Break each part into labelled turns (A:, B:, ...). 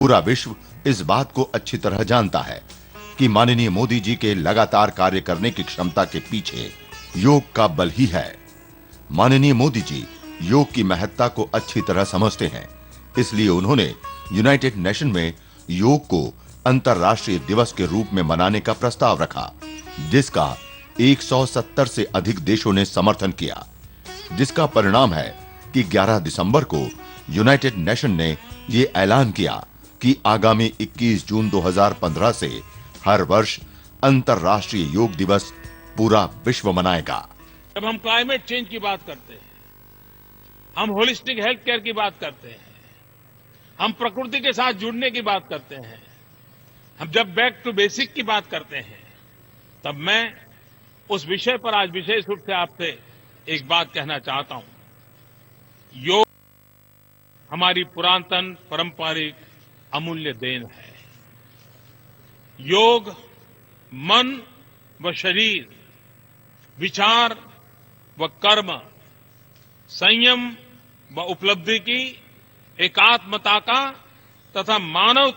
A: पूरा विश्व इस बात को अच्छी तरह जानता है कि माननीय मोदी जी के लगातार कार्य करने की क्षमता के पीछे योग का बल ही है। माननीय मोदी जी योग की महत्ता को अच्छी तरह समझते हैं, इसलिए उन्होंने यूनाइटेड नेशन में योग को अंतर्राष्ट्रीय दिवस के रूप में मनाने का प्रस्ताव रखा, जिसका 170 से अधिक देशों ने समर्थन किया, जिसका परिणाम है कि 11 दिसंबर को यूनाइटेड नेशन ने यह ऐलान किया कि आगामी 21 जून 2015 से हर वर्ष अंतर्राष्ट्रीय योग दिवस पूरा विश्व मनाएगा।
B: जब हम क्लाइमेट चेंज की बात करते हैं, हम होलिस्टिक हेल्थ केयर की बात करते हैं, हम प्रकृति के साथ जुड़ने की बात करते हैं, हम जब बैक टू बेसिक की बात करते हैं, तब मैं उस विषय पर आज विशेष रूप से आपसे एक बात कहना चाहता हूं। योग हमारी पुरातन पारंपरिक अमूल्य देन है। योग मन व शरीर, विचार व कर्म, संयम व उपलब्धि की एकात्मता का तथा मानव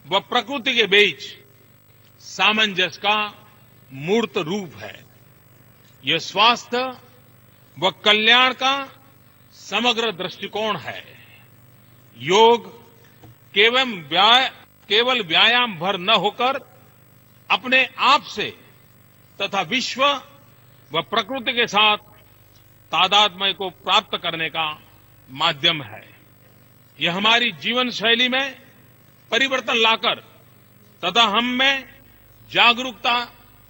B: व प्रकृति के बीच सामंजस्य का मूर्त रूप है। यह स्वास्थ्य व कल्याण का समग्र दृष्टिकोण है। योग केवल व्यायाम भर न होकर अपने आप से तथा विश्व व प्रकृति के साथ तादात्म्य को प्राप्त करने का माध्यम है। यह हमारी जीवन शैली में परिवर्तन लाकर तथा हम में जागरूकता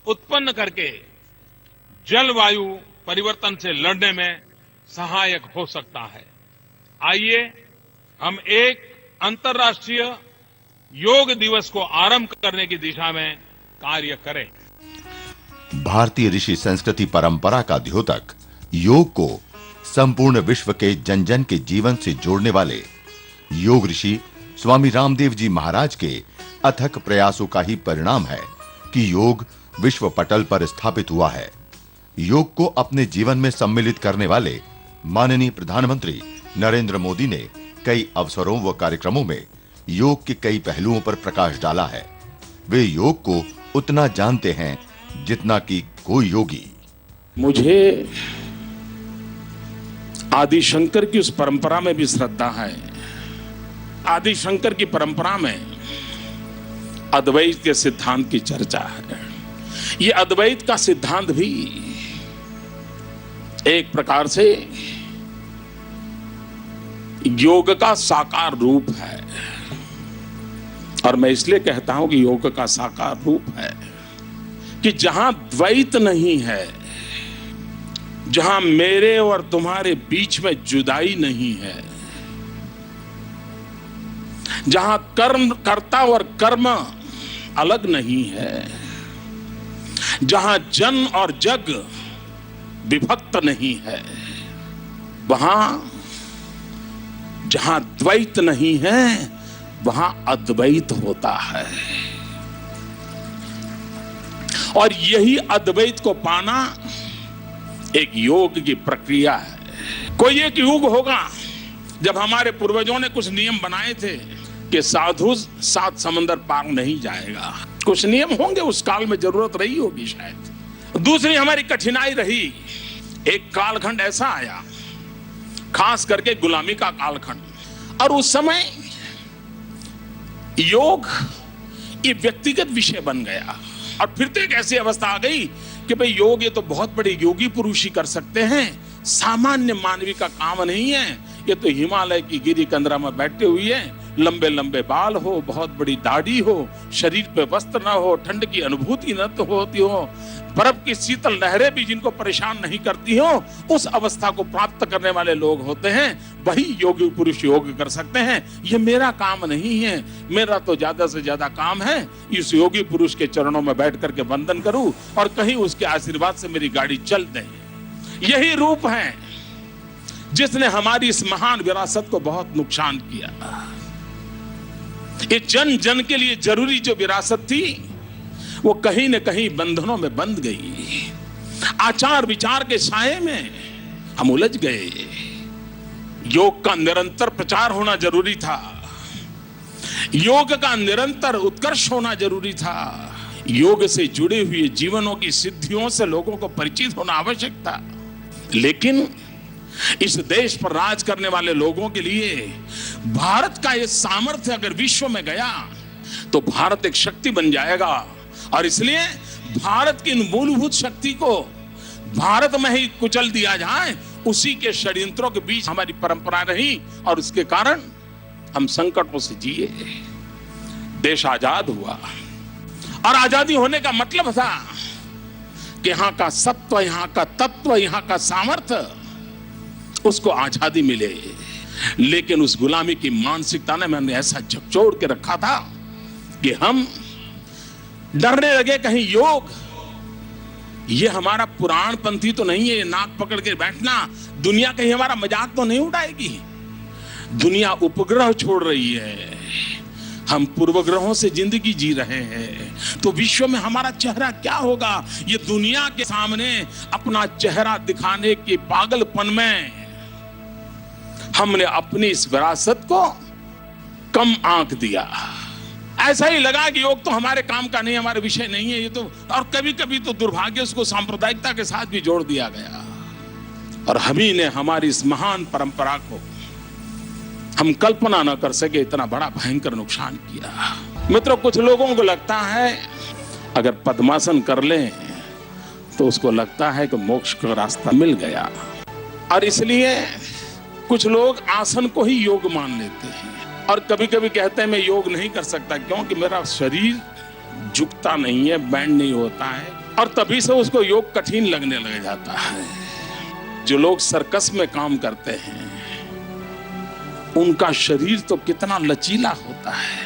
B: उत्पन्न करके जलवायु परिवर्तन से लड़ने में सहायक हो सकता है। आइए हम एक अंतर्राष्ट्रीय योग दिवस को आरंभ करने की दिशा में कार्य करें।
A: भारतीय ऋषि संस्कृति परंपरा का द्योतक योग को संपूर्ण विश्व के जन जन के जीवन से जोड़ने वाले योग ऋषि स्वामी रामदेव जी महाराज के अथक प्रयासों का ही परिणाम है कि योग विश्व पटल पर स्थापित हुआ है। योग को अपने जीवन में सम्मिलित करने वाले माननीय प्रधानमंत्री नरेंद्र मोदी ने कई अवसरों व कार्यक्रमों में योग के कई पहलुओं पर प्रकाश डाला है। वे योग को उतना जानते हैं जितना कि कोई योगी।
C: मुझे आदि शंकर की उस परंपरा में भी श्रद्धा है। आदि शंकर की परंपरा में अद्वैत के सिद्धांत की चर्चा है। ये अद्वैत का सिद्धांत भी एक प्रकार से योग का साकार रूप है, और मैं इसलिए कहता हूं कि योग का साकार रूप है कि जहां द्वैत नहीं है, जहां मेरे और तुम्हारे बीच में जुदाई नहीं है, जहां कर्ता और कर्म अलग नहीं है, जहां जन और जग विभक्त नहीं है, वहां जहां द्वैत नहीं है वहां अद्वैत होता है। और यही अद्वैत को पाना एक योग की प्रक्रिया है। कोई एक युग होगा जब हमारे पूर्वजों ने कुछ नियम बनाए थे कि साधु 7 समंदर पार नहीं जाएगा। कुछ नियम होंगे, उस काल में जरूरत रही होगी शायद। दूसरी हमारी कठिनाई रही, एक कालखंड ऐसा आया, खास करके गुलामी का कालखंड, और उस समय योग ये व्यक्तिगत विषय बन गया। और फिर तो एक ऐसी अवस्था आ गई कि भाई योग ये तो बहुत बड़े योगी पुरुष ही कर सकते हैं, सामान्य मानवी का काम नहीं है। ये तो हिमालय की गिरी कंदरा में बैठे हुए हैं, लंबे लंबे बाल हो, बहुत बड़ी दाढ़ी हो, शरीर पे वस्त्र ना हो, ठंड की अनुभूति न तो होती हो, बर्फ की शीतल लहरें भी जिनको परेशान नहीं करती हो, उस अवस्था को प्राप्त करने वाले लोग होते हैं, वही योगी पुरुष योग कर सकते हैं। ये मेरा काम नहीं है। मेरा तो ज्यादा से ज्यादा काम है इस योगी पुरुष के चरणों में बैठ करके वंदन करूं और कहीं उसके आशीर्वाद से मेरी गाड़ी चल दे। यही रूप है जिसने हमारी इस महान विरासत को बहुत नुकसान किया। ये जन जन के लिए जरूरी जो विरासत थी वो कहीं न कहीं बंधनों में बंध गई। आचार विचार के साये में हम उलझ गए। योग का निरंतर प्रचार होना जरूरी था। योग का निरंतर उत्कर्ष होना जरूरी था। योग से जुड़े हुए जीवनों की सिद्धियों से लोगों को परिचित होना आवश्यक था। लेकिन इस देश पर राज करने वाले लोगों के लिए भारत का यह सामर्थ्य अगर विश्व में गया तो भारत एक शक्ति बन जाएगा, और इसलिए भारत की मूलभूत शक्ति को भारत में ही कुचल दिया जाए, उसी के षड्यंत्रों के बीच हमारी परंपरा रही और उसके कारण हम संकटों से जिए। देश आजाद हुआ और आजादी होने का मतलब था कि यहां का सत्व, यहां का तत्व, यहां का सामर्थ्य, उसको आजादी मिले। लेकिन उस गुलामी की मानसिकता ने मैंने ऐसा झकझोर के रखा था कि हम डरने लगे कहीं योग ये हमारा पुराण पंथी तो नहीं है, ये नाक पकड़ के बैठना, दुनिया कहीं हमारा मजाक तो नहीं उड़ाएगी। दुनिया उपग्रह छोड़ रही है, हम पूर्वग्रहों से जिंदगी जी रहे हैं, तो विश्व में हमारा चेहरा क्या होगा? ये दुनिया के सामने अपना चेहरा दिखाने के पागलपन में हमने अपनी इस विरासत को कम आंक दिया। ऐसा ही लगा कि योग तो हमारे काम का नहीं, हमारे विषय नहीं है ये तो, और कभी कभी तो दुर्भाग्य उसको सांप्रदायिकता के साथ भी जोड़ दिया गया। और हम ही ने हमारी इस महान परंपरा को हम कल्पना न कर सके इतना बड़ा भयंकर नुकसान किया। मित्रों, कुछ लोगों को लगता है अगर पद्मासन कर लें तो उसको लगता है कि मोक्ष का रास्ता मिल गया, और इसलिए कुछ लोग आसन को ही योग मान लेते हैं और कभी कभी कहते हैं मैं योग नहीं कर सकता क्योंकि मेरा शरीर झुकता नहीं है, बैंड नहीं होता है, और तभी से उसको योग कठिन लगने लग जाता है। जो लोग सर्कस में काम करते हैं उनका शरीर तो कितना लचीला होता है,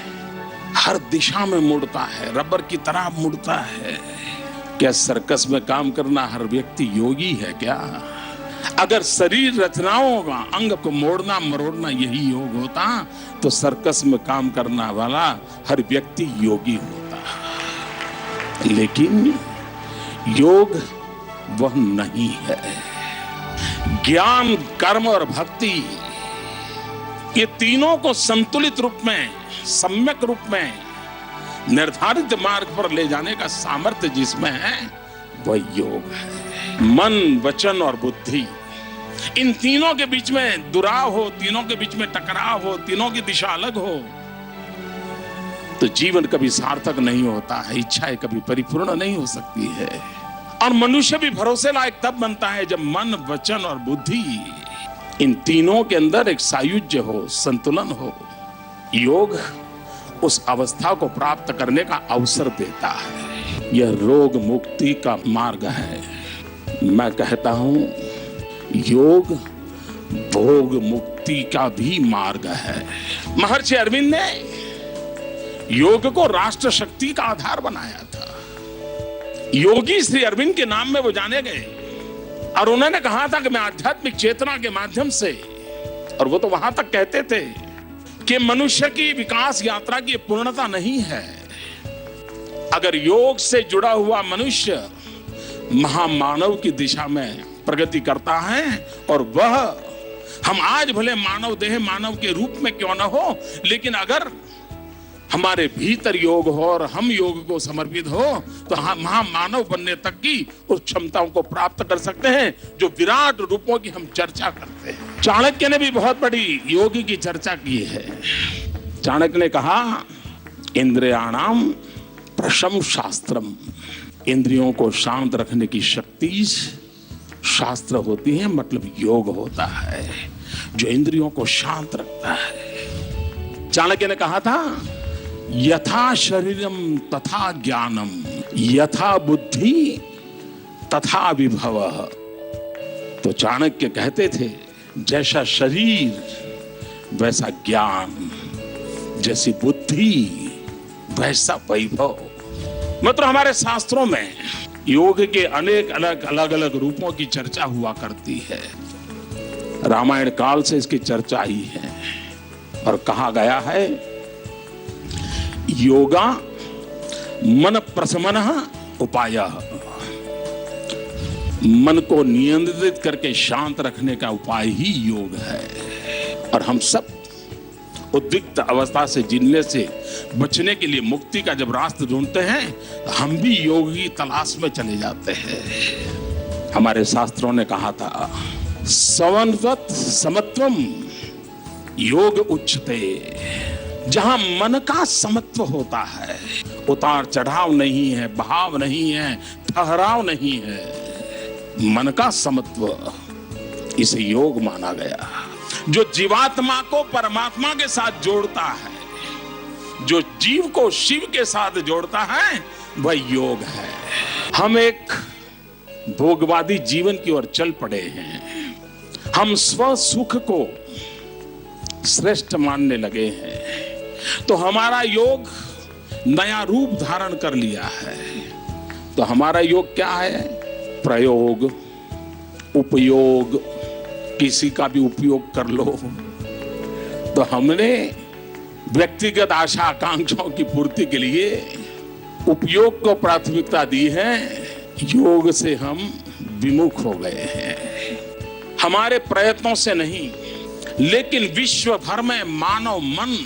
C: हर दिशा में मुड़ता है, रबर की तरह मुड़ता है। क्या सर्कस में काम करना हर व्यक्ति योगी है क्या? अगर शरीर रचनाओं का अंग को मोड़ना मरोड़ना यही योग होता तो सर्कस में काम करने वाला हर व्यक्ति योगी होता। लेकिन योग वह नहीं है। ज्ञान, कर्म और भक्ति, ये तीनों को संतुलित रूप में, सम्यक रूप में निर्धारित मार्ग पर ले जाने का सामर्थ्य जिसमें है वह योग है। मन, वचन और बुद्धि, इन तीनों के बीच में दुराव हो, तीनों के बीच में टकराव हो, तीनों की दिशा अलग हो तो जीवन कभी सार्थक नहीं होता है, इच्छाएं कभी परिपूर्ण नहीं हो सकती है। और मनुष्य भी भरोसे लायक तब बनता है जब मन, वचन और बुद्धि, इन तीनों के अंदर एक सायुज्य हो, संतुलन हो। योग उस अवस्था को प्राप्त करने का अवसर देता है। यह रोग मुक्ति का मार्ग है। मैं कहता हूं योग भोग मुक्ति का भी मार्ग है। महर्षि अरविंद ने योग को राष्ट्र शक्ति का आधार बनाया था। योगी श्री अरविंद के नाम में वो जाने गए और उन्होंने कहा था कि मैं आध्यात्मिक चेतना के माध्यम से, और वो तो वहां तक कहते थे कि मनुष्य की विकास यात्रा की पूर्णता नहीं है अगर योग से जुड़ा हुआ मनुष्य महामानव की दिशा में प्रगति करता है। और वह, हम आज भले मानव देह, मानव के रूप में क्यों न हो, लेकिन अगर हमारे भीतर योग हो और हम योग को समर्पित हो तो हम महामानव बनने तक की उस क्षमताओं को प्राप्त कर सकते हैं जो विराट रूपों की हम चर्चा करते हैं। चाणक्य ने भी बहुत बड़ी योगी की चर्चा की है। चाणक्य ने कहा, इंद्रियाणाम प्रशम शास्त्रम, इंद्रियों को शांत रखने की शक्ति शास्त्र होती है, मतलब योग होता है जो इंद्रियों को शांत रखता है। चाणक्य ने कहा था, यथा शरीरम तथा ज्ञानम, यथा बुद्धि तथा विभव। तो चाणक्य कहते थे जैसा शरीर वैसा ज्ञान, जैसी बुद्धि वैसा वैभव। मतलब हमारे शास्त्रों में योग के अनेक अलग अलग रूपों की चर्चा हुआ करती है। रामायण काल से इसकी चर्चा ही है और कहा गया है, योगा मन प्रशमनः उपायः, मन को नियंत्रित करके शांत रखने का उपाय ही योग है। और हम सब उद्विग्न अवस्था से जीने से बचने के लिए मुक्ति का जब रास्ता ढूंढते हैं तो हम भी योग की तलाश में चले जाते हैं। हमारे शास्त्रों ने कहा था सवनवत समत्वम योग उच्चते। जहां मन का समत्व होता है, उतार चढ़ाव नहीं है, भाव नहीं है, ठहराव नहीं है, मन का समत्व, इसे योग माना गया। जो जीवात्मा को परमात्मा के साथ जोड़ता है, जो जीव को शिव के साथ जोड़ता है, वह योग है। हम एक भोगवादी जीवन की ओर चल पड़े हैं। हम स्व सुख को श्रेष्ठ मानने लगे हैं, तो हमारा योग नया रूप धारण कर लिया है। तो हमारा योग क्या है? प्रयोग, उपयोग, किसी का भी उपयोग कर लो। तो हमने व्यक्तिगत आशा आकांक्षाओं की पूर्ति के लिए उपयोग को प्राथमिकता दी है, योग से हम विमुख हो गए हैं। हमारे प्रयत्नों से नहीं, लेकिन विश्व भर में मानव मन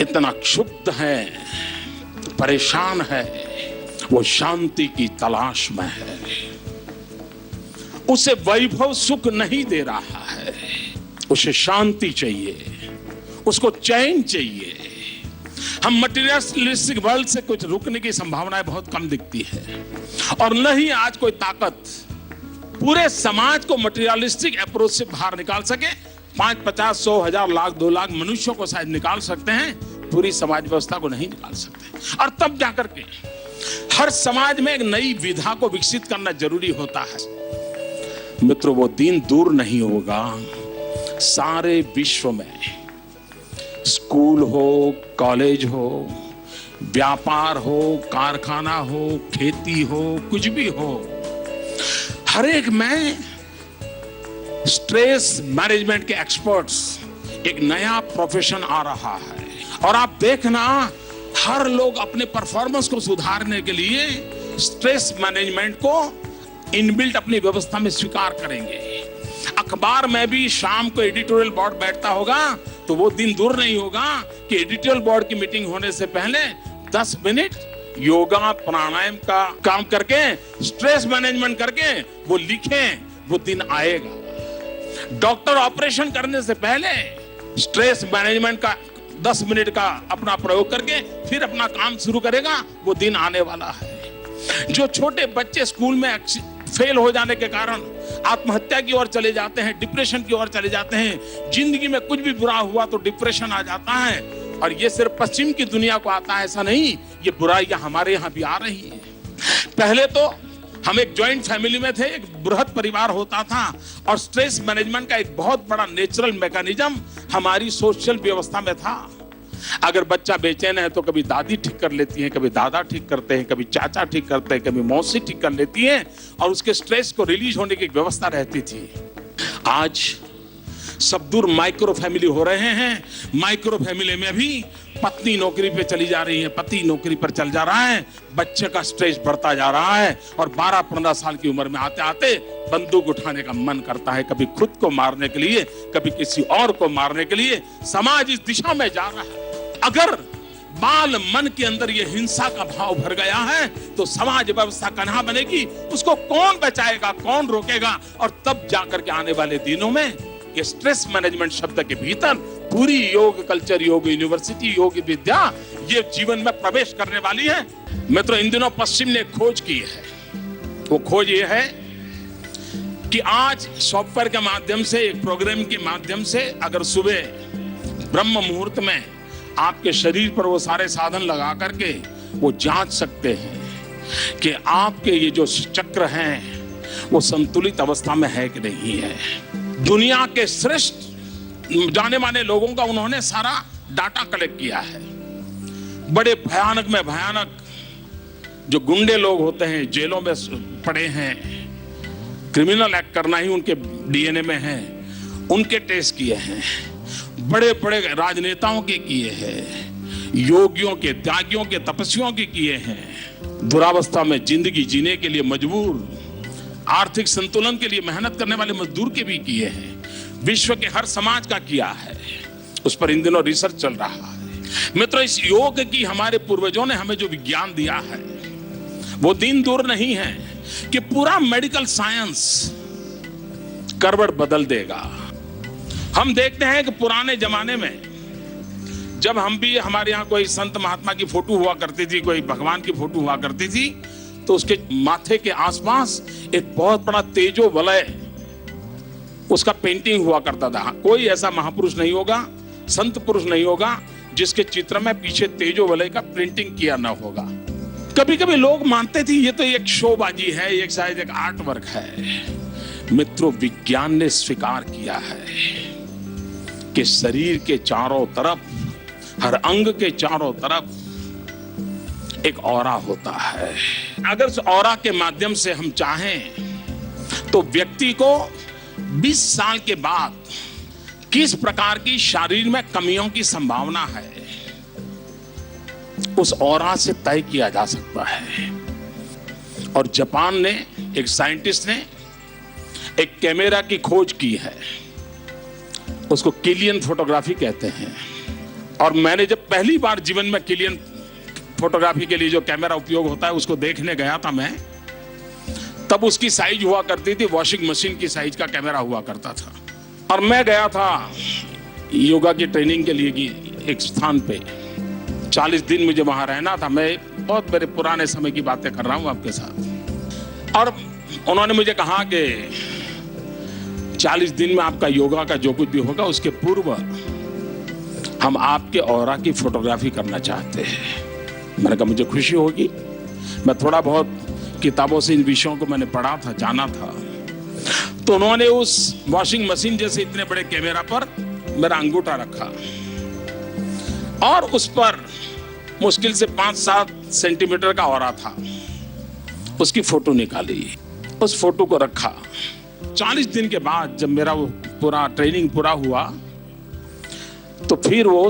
C: इतना क्षुब्ध है, परेशान है, वो शांति की तलाश में है। उसे वैभव सुख नहीं दे रहा है, उसे शांति चाहिए, उसको चैन चाहिए। हम मटेरियलिस्टिक वर्ल्ड से कुछ रुकने की संभावनाएं बहुत कम दिखती है, और नहीं आज कोई ताकत पूरे समाज को मटेरियलिस्टिक अप्रोच से बाहर निकाल सके। 5, 50, 100, 1000, लाख, 2 लाख मनुष्यों को शायद निकाल सकते हैं, पूरी समाज व्यवस्था को नहीं निकाल सकते। और तब जाकर के हर समाज में एक नई विधा को विकसित करना जरूरी होता है। मित्रों, वो दिन दूर नहीं होगा, सारे विश्व में स्कूल हो, कॉलेज हो, व्यापार हो, कारखाना हो, खेती हो, कुछ भी हो, हर एक में स्ट्रेस मैनेजमेंट के एक्सपर्ट्स, एक नया प्रोफेशन आ रहा है। और आप देखना, हर लोग अपने परफॉर्मेंस को सुधारने के लिए स्ट्रेस मैनेजमेंट को इनबिल्ट अपनी व्यवस्था में स्वीकार करेंगे। अखबार में भी शाम को एडिटोरियल बोर्ड बैठता होगा, तो वो दिन दूर नहीं होगा कि एडिटोरियल बोर्ड की मीटिंग होने से पहले 10 मिनट योगा प्राणायाम का काम करके, स्ट्रेस मैनेजमेंट करके वो लिखें, वो दिन आएगा। डॉक्टर ऑपरेशन करने से पहले स्ट्रेस मैनेजमेंट का 10 मिनट का अपना प्रयोग करके फिर अपना काम शुरू करेगा, वो दिन आने वाला है। जो छोटे बच्चे स्कूल में फेल हो जाने के कारण आत्महत्या की ओर चले जाते हैं, डिप्रेशन की ओर चले जाते हैं, जिंदगी में कुछ भी बुरा हुआ तो डिप्रेशन आ जाता है, और ये सिर्फ पश्चिम की दुनिया को आता है ऐसा नहीं, ये बुराइयां हमारे यहाँ भी आ रही है। पहले तो हम एक जॉइंट फैमिली में थे, एक बृहद परिवार होता था, और स्ट्रेस मैनेजमेंट का एक बहुत बड़ा नेचुरल मैकेनिज्म हमारी सोशल व्यवस्था में था। अगर बच्चा बेचैन है तो कभी दादी ठीक कर लेती है, कभी दादा ठीक करते हैं, कभी चाचा ठीक करते हैं, कभी मौसी ठीक कर लेती है, और उसके स्ट्रेस को रिलीज होने की व्यवस्था रहती थी। आज सब दूर माइक्रो फैमिली हो रहे हैं। माइक्रो फैमिली में भी पत्नी नौकरी पे चली जा रही है, पति नौकरी पर चल जा रहा है, बच्चे का स्ट्रेस बढ़ता जा रहा है, और 12-15 साल की उम्र में आते आते बंदूक उठाने का मन करता है, कभी खुद को मारने के लिए, कभी किसी और को मारने के लिए। समाज इस दिशा में जा रहा है। अगर बाल मन के अंदर ये हिंसा का भाव भर गया है, तो समाज व्यवस्था कहाँ बनेगी? उसको कौन बचाएगा, कौन रोकेगा? और तब जाकर के आने वाले दिनों में ये स्ट्रेस मैनेजमेंट शब्द के भीतर पूरी योग कल्चर, योग यूनिवर्सिटी, योग विद्या ये जीवन में प्रवेश करने वाली है। मित्रों, इन दिनों पश्चिम ने खोज की है। वो खोज ये है कि आज सॉफ्टवेयर के माध्यम से, एक प्रोग्राम के माध्यम से, अगर सुबह ब्रह्म मुहूर्त में आपके शरीर पर वो सारे साधन लगा करके वो जांच सकते हैं कि आपके ये जो चक्र हैं वो संतुलित अवस्था में है कि नहीं है। दुनिया के श्रेष्ठ जाने माने लोगों का उन्होंने सारा डाटा कलेक्ट किया है। बड़े भयानक में भयानक जो गुंडे लोग होते हैं, जेलों में पड़े हैं, क्रिमिनल एक्ट करना ही उनके डीएनए में है, उनके टेस्ट किए हैं। बड़े बड़े राजनेताओं के किए हैं, योगियों के, त्यागियों के, तपस्वियों के किए हैं। दुरावस्था में जिंदगी जीने के लिए मजबूर, आर्थिक संतुलन के लिए मेहनत करने वाले मजदूर के भी किए हैं। विश्व के हर समाज का किया है। उस पर इन दिनों रिसर्च चल रहा है। मित्रों, इस योग की हमारे पूर्वजों ने हमें जो विज्ञान दिया है वो दिन दूर नहीं है कि पूरा मेडिकल साइंस करवट बदल देगा। हम देखते हैं कि पुराने जमाने में जब हम भी, हमारे यहाँ कोई संत महात्मा की फोटो हुआ करती थी, कोई भगवान की फोटो हुआ करती थी, तो उसके माथे के आसपास एक बहुत बड़ा तेजो वलय उसका पेंटिंग हुआ करता था। कोई ऐसा महापुरुष नहीं होगा, संत पुरुष नहीं होगा जिसके चित्र में पीछे तेजो वलय का प्रिंटिंग किया ना होगा। कभी कभी लोग मानते थे ये तो एक शोबाजी है, एक शायद एक आर्ट वर्क है। मित्रों, विज्ञान ने स्वीकार किया है कि शरीर के चारों तरफ, हर अंग के चारों तरफ एक ऑरा होता है। अगर उस ऑरा के माध्यम से हम चाहें तो व्यक्ति को 20 साल के बाद किस प्रकार की शरीर में कमियों की संभावना है उस ऑरा से तय किया जा सकता है। और जापान ने, एक साइंटिस्ट ने एक कैमरा की खोज की है, उसको किलियन फोटोग्राफी कहते हैं। और मैंने जब पहली बार जीवन में किलियन फोटोग्राफी के लिए जो कैमरा उपयोग होता है उसको देखने गया था मैं, तब उसकी साइज हुआ करती थी वॉशिंग मशीन की साइज का कैमरा हुआ करता था। और मैं गया था योगा की ट्रेनिंग के लिए कि एक स्थान पे 40 दिन मुझे वहां रहना था। मैं बहुत मेरे पुराने समय की बातें कर रहा हूं आपके साथ। और उन्होंने मुझे कहा कि 40 दिन में आपका योगा का जो कुछ भी होगा उसके पूर्व हम आपके ऑरा की फोटोग्राफी करना चाहते हैं। मैंने कहा मुझे खुशी होगी। मैं थोड़ा बहुत किताबों से इन विषयों को मैंने पढ़ा था, जाना था। तो उन्होंने उस वॉशिंग मशीन जैसे इतने बड़े कैमरा पर मेरा अंगूठा रखा और उस पर मुश्किल से 5-7 सेंटीमीटर का ऑरा था। उसकी फोटो निकाली, उस फोटो को रखा। 40 दिन के बाद जब मेरा वो पूरा ट्रेनिंग पूरा हुआ तो फिर वो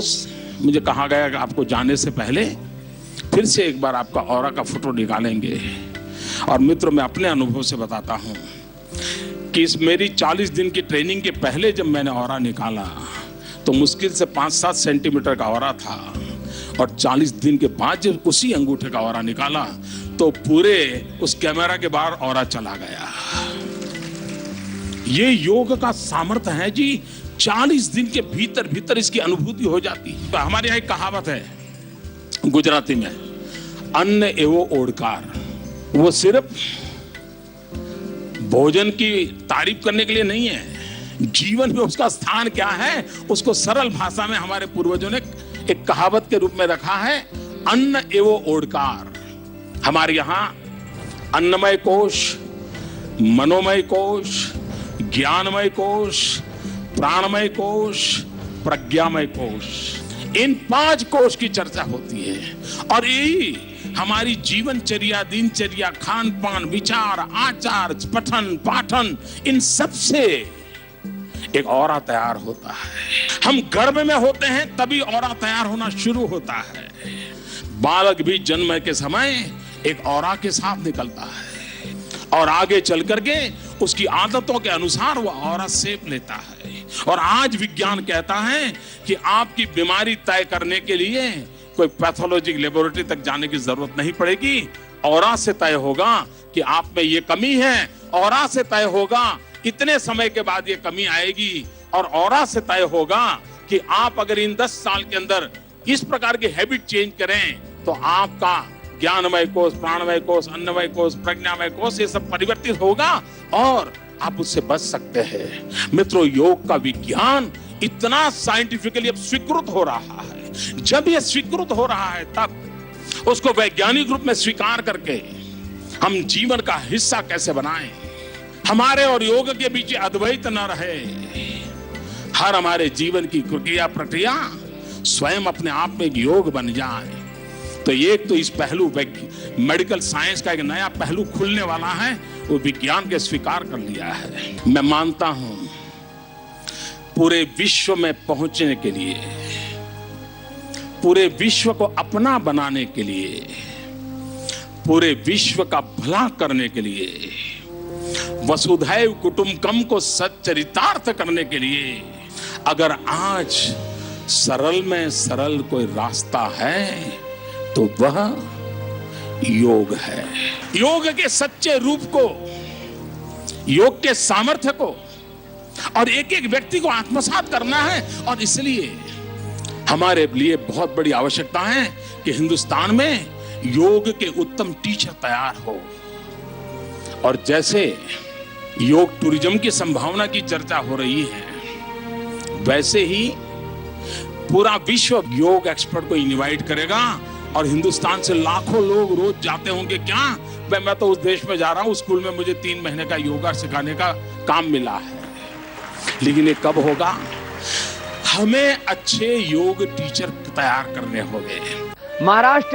C: मुझे कहा गया कि आपको जाने से पहले फिर से एक बार आपका ऑरा का फोटो निकालेंगे। और मित्रों, मैं अपने अनुभव से बताता हूं कि इस मेरी 40 दिन की ट्रेनिंग के पहले जब मैंने ऑरा निकाला तो मुश्किल से 5-7 सेंटीमीटर का ऑरा था। और 40 दिन के बाद जब उसी अंगूठे का ऑरा निकाला तो पूरे उस कैमरा के बाहर ऑरा चला गया। ये योग का सामर्थ्य है जी। 40 दिन के भीतर भीतर इसकी अनुभूति हो जाती है। तो हमारे यहाँ एक कहावत है गुजराती में, अन्न एवो ओडकार। वो सिर्फ भोजन की तारीफ करने के लिए नहीं है, जीवन में उसका स्थान क्या है उसको सरल भाषा में हमारे पूर्वजों ने एक कहावत के रूप में रखा है, अन्न एवो ओडकार। हमारे यहाँ अन्नमय कोश, मनोमय कोश, ज्ञानमय कोश, प्राणमय कोश, प्रज्ञामय कोश, इन 5 कोश की चर्चा होती है। और यही हमारी जीवनचर्या, दिनचर्या, खान पान, विचार, आचार, पठन पाठन, इन सब से एक ऑरा तैयार होता है। हम गर्भ में होते हैं तभी ऑरा तैयार होना शुरू होता है। बालक भी जन्म के समय एक ऑरा के साथ निकलता है और आगे चल करके उसकी आदतों के अनुसार वो ऑरा शेप लेता है। और आज विज्ञान कहता है कि आपकी बीमारी तय करने के लिए कोई पैथोलॉजी लेबोरेटरी तक जाने की जरूरत नहीं पड़ेगी। ऑरा से तय होगा कि आप में ये कमी है, ऑरा से तय होगा इतने समय के बाद ये कमी आएगी, और ऑरा से तय होगा कि आप अगर इन 10 साल के अंदर इस प्रकार की हैबिट चेंज करें तो आपका ज्ञानमय कोश, प्राणमय कोश, अन्नमय कोश, प्रज्ञामय कोश ये सब परिवर्तित होगा और आप उससे बच सकते हैं। मित्रों, योग का विज्ञान इतना साइंटिफिकली अब स्वीकृत हो रहा है। जब यह स्वीकृत हो रहा है तब उसको वैज्ञानिक रूप में स्वीकार करके हम जीवन का हिस्सा कैसे बनाएं, हमारे और योग के बीच अद्वैत न रहे, हर हमारे जीवन की क्रिया प्रक्रिया स्वयं अपने आप में एक योग बन जाए। तो एक तो इस पहलू मेडिकल साइंस का एक नया पहलू खुलने वाला है, वो विज्ञान के स्वीकार कर लिया है। मैं मानता हूं पूरे विश्व में पहुंचने के लिए, पूरे विश्व को अपना बनाने के लिए, पूरे विश्व का भला करने के लिए, वसुधैव कुटुंबकम को सच्चरितार्थ करने के लिए अगर आज सरल में सरल कोई रास्ता है तो वह योग है। योग के सच्चे रूप को, योग के सामर्थ्य को और एक एक व्यक्ति को आत्मसात करना है। और इसलिए हमारे लिए बहुत बड़ी आवश्यकता है कि हिंदुस्तान में योग के उत्तम टीचर तैयार हो। और जैसे योग टूरिज्म की संभावना की चर्चा हो रही है, वैसे ही पूरा विश्व योग एक्सपर्ट को इनवाइट करेगा और हिंदुस्तान से लाखों लोग रोज जाते होंगे। क्या मैं तो उस देश में जा रहा हूं, स्कूल में मुझे 3 महीने का योगा सिखाने का काम मिला है। लेकिन ये कब होगा? हमें अच्छे योग टीचर तैयार करने होंगे।
D: महाराष्ट्र